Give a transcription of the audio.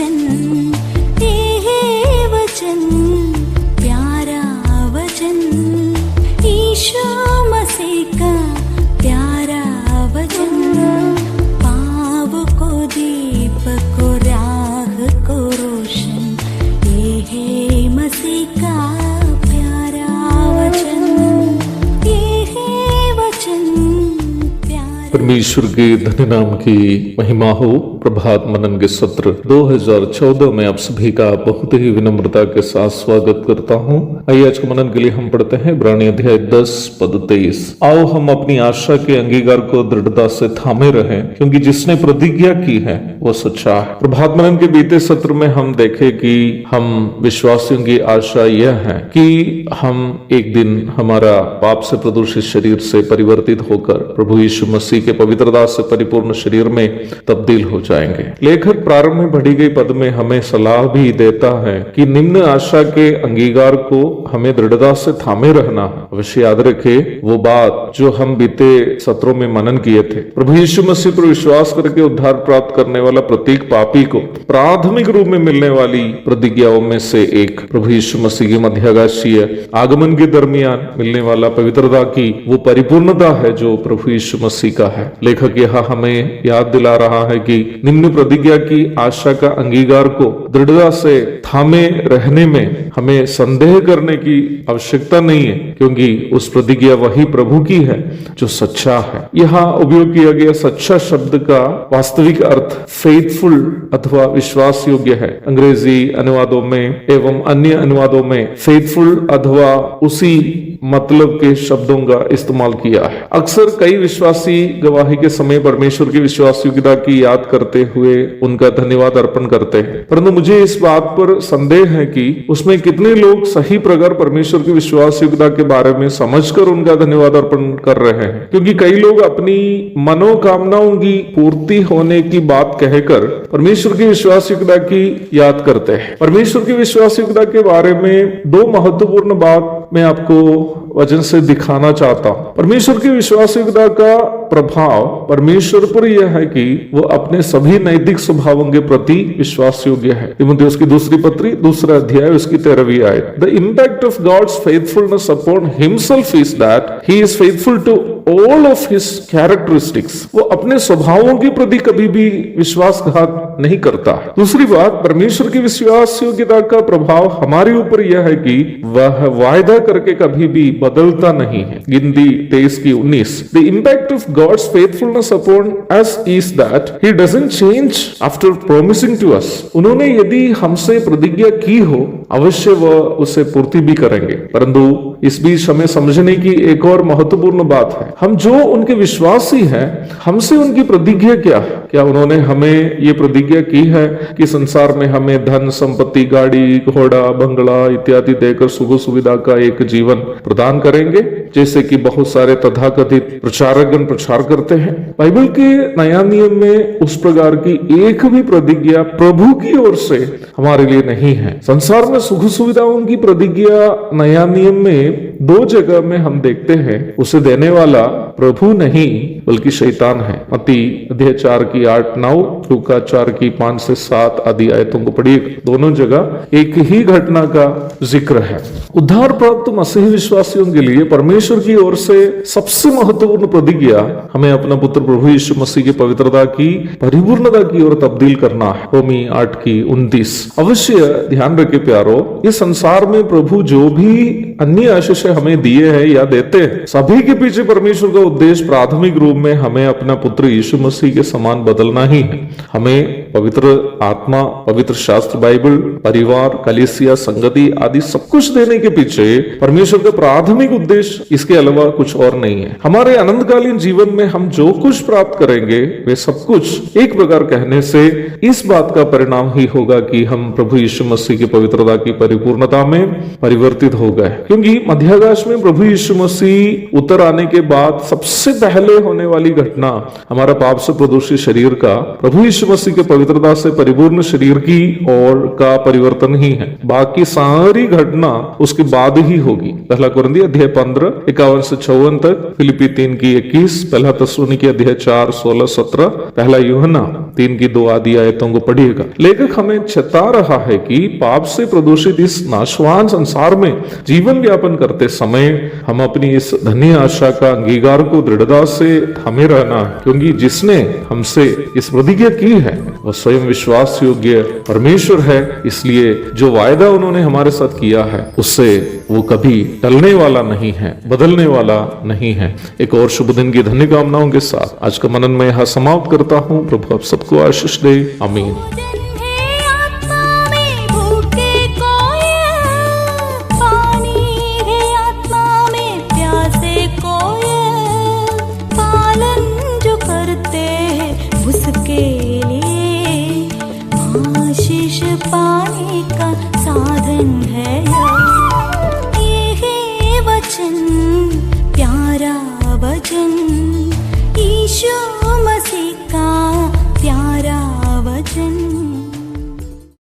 वचन, ये वचन, प्यारा वचन, ईशा मसीह का प्यारा वचन, पाव को दीप को राह को रोशन, ये है मसीह का प्यारा वचन, ये है वचन प्यारा। परमेश्वर के धन्य नाम की महिमा हो। प्रभात मनन के सत्र 2014 में आप सभी का बहुत ही विनम्रता के साथ स्वागत करता हूं। आइए आज के मनन के लिए हम पढ़ते हैं इब्रानी अध्याय 10 पद 23। आओ हम अपनी आशा के अंगीकार को दृढ़ता से थामे रहें, क्योंकि जिसने प्रतिज्ञा की है वो सच्चा है। प्रभात मनन के बीते सत्र में हम देखे कि हम विश्वासियों की आशा यह है कि हम एक दिन हमारा पाप से प्रदूषित शरीर से परिवर्तित होकर प्रभु यीशु मसीह के पवित्रता से परिपूर्ण शरीर में तब्दील हो जाएंगे। लेखक प्रारंभ में बढ़ी गई पद में हमें सलाह भी देता है कि निम्न आशा के अंगीकार को हमें दृढ़ता से थामे रहना। अवश्य याद रखे वो बात जो हम बीते सत्रों में मनन किए थे। प्रभु यीशु मसीह पर विश्वास करके उद्धार प्राप्त करने वाला प्रत्येक पापी को प्राथमिक रूप में मिलने वाली प्रतिज्ञाओं में से एक प्रभु यीशु मसीह की मध्याकाशीय आगमन के दरमियान मिलने वाला पवित्रता की वो परिपूर्णता है जो प्रभु यीशु मसीह का है। लेखक यहाँ हमें याद दिला रहा है कि निम्न प्रतिज्ञा की आशा का अंगीकार को दृढ़ता से थामे रहने में हमें संदेह करने की आवश्यकता नहीं है, क्योंकि उस प्रतिज्ञा वही प्रभु की है जो सच्चा है। यहाँ उपयोग किया गया सच्चा शब्द का वास्तविक अर्थ फेथफुल अथवा विश्वास योग्य है। अंग्रेजी अनुवादों में एवं अन्य अनुवादों में फेथफुल अथवा उसी मतलब के शब्दों का इस्तेमाल किया है। अक्सर कई विश्वासी गवाही के समय परमेश्वर की विश्वास योग्यता की याद करते हुए उनका धन्यवाद अर्पण करते हैं, परंतु मुझे इस बात पर संदेह है कि उसमें कितने लोग सही प्रकार परमेश्वर की विश्वास योग्यता के बारे में समझकर उनका धन्यवाद अर्पण कर रहे हैं। क्योंकि कई लोग अपनी मनोकामनाओं की पूर्ति होने की बात कहकर परमेश्वर की विश्वास योग्यता की याद करते हैं। परमेश्वर की विश्वास योग्यता के बारे में दो महत्वपूर्ण बात मैं आपको वचन से दिखाना चाहता हूं। परमेश्वर की विश्वास योग्यता का प्रभाव परमेश्वर पर यह है कि वो अपने सभी नैतिक स्वभावों के प्रति विश्वास योग्य है। तीमुथियुस की दूसरी पत्री 2 अध्याय उसकी 13वीं आयत। The impact of God's faithfulness upon himself is that he is faithful to all of his characteristics. वो अपने स्वभावों के प्रति कभी भी विश्वासघात नहीं करता। दूसरी बात, परमेश्वर की विश्वास योग्यता का प्रभाव हमारे ऊपर यह है कि वह वायदा करके कभी भी बदलता नहीं है। गिनती 23:19। The impact of God's faithfulness upon us is that he doesn't change after promising to us. उन्होंने यदि हमसे प्रतिज्ञा की हो अवश्य वह उसे पूर्ति भी करेंगे, परंतु इस बीच हमें समझने की एक और महत्वपूर्ण बात है। हम जो उनके विश्वासी हैं, हमसे उनकी प्रतिज्ञा क्या है? क्या उन्होंने हमें ये प्रतिज्ञा की है कि संसार में हमें धन संपत्ति, गाड़ी, घोड़ा, बंगला इत्यादि देकर सुख सुविधा का एक जीवन प्रदान करेंगे, जैसे कि बहुत सारे तथाकथित प्रचारकगण प्रचार करते हैं? बाइबल के नया नियम में उस प्रकार की एक भी प्रतिज्ञा प्रभु की ओर से हमारे लिए नहीं है। संसार में सुख सुविधाओं की प्रतिज्ञा नया नियम में 2 जगह में हम देखते हैं। उसे देने वाला प्रभु नहीं बल्कि शैतान है। मत्ती अध्याय 4:8-9, लूका 4:5-7 आदि आयतों को पढ़िए। दोनों जगह एक ही घटना का जिक्र है। उद्धार प्राप्त मसीही विश्वासियों के लिए परमेश्वर की ओर से सबसे महत्वपूर्ण प्रतिज्ञा हमें अपना पुत्र प्रभु यीशु मसीह की पवित्रता की परिपूर्णता की ओर तब्दील करना है। रोमी 8:29। अवश्य ध्यान रखे प्यारो, इस संसार में प्रभु जो भी अन्य आशीष हमें दिए हैं या देते हैं, सभी के पीछे परमेश्वर का उद्देश्य प्राथमिक रूप में हमें अपना पुत्र यीशु मसीह के समान बदलना ही है। हमें पवित्र आत्मा, पवित्र शास्त्र, बाइबल, परिवार, कलीसिया, संगति आदि सब कुछ देने के पीछे परमेश्वर का प्राथमिक उद्देश्य इसके अलावा कुछ और नहीं है। हमारे अनंतकालीन जीवन में हम जो कुछ प्राप्त करेंगे वे सब कुछ एक प्रकार कहने से इस बात का परिणाम ही होगा कि हम प्रभु यीशु मसीह की पवित्रता की परिपूर्णता में परिवर्तित हो गए। क्योंकि मध्याकाश में प्रभु यीशु मसीह उतर आने के बाद सबसे पहले होने वाली घटना हमारा पाप से प्रदूषित शरीर का प्रभु यीशु मसीह के पवित्रता से परिपूर्ण शरीर की और का परिवर्तन ही है। बाकी सारी घटना उसके बाद ही होगी। पहला कुरिन्थियों अध्याय 15 51 से 54 तक, फिलिपी 3 की 21, पहला थिस्सलुनीकी अध्याय 4 16 17, पहला यूहन्ना 3 की 2 आदि आयतों को पढ़िएगा। लेखक हमें चेता रहा है कि पाप से प्रदूषित इस नाशवान संसार में जीवन व्यापन करते समय हम अपनी इस धन्य आशा का अंगीकार को दृढ़ता से थामे रहना, क्योंकि जिसने हमसे इस प्रतिज्ञा की है वह स्वयं विश्वास योग्य परमेश्वर है। इसलिए जो वायदा उन्होंने हमारे साथ किया है उससे वो कभी टलने वाला नहीं है, बदलने वाला नहीं है। एक और शुभ दिन की धन्य कामनाओं के साथ आज का मनन में यहाँ समाप्त करता हूँ। प्रभु आप सबको आशीष दे। आमीन। पाने का साधन है ये है वचन, प्यारा वचन, यीशु मसीह का प्यारा वचन।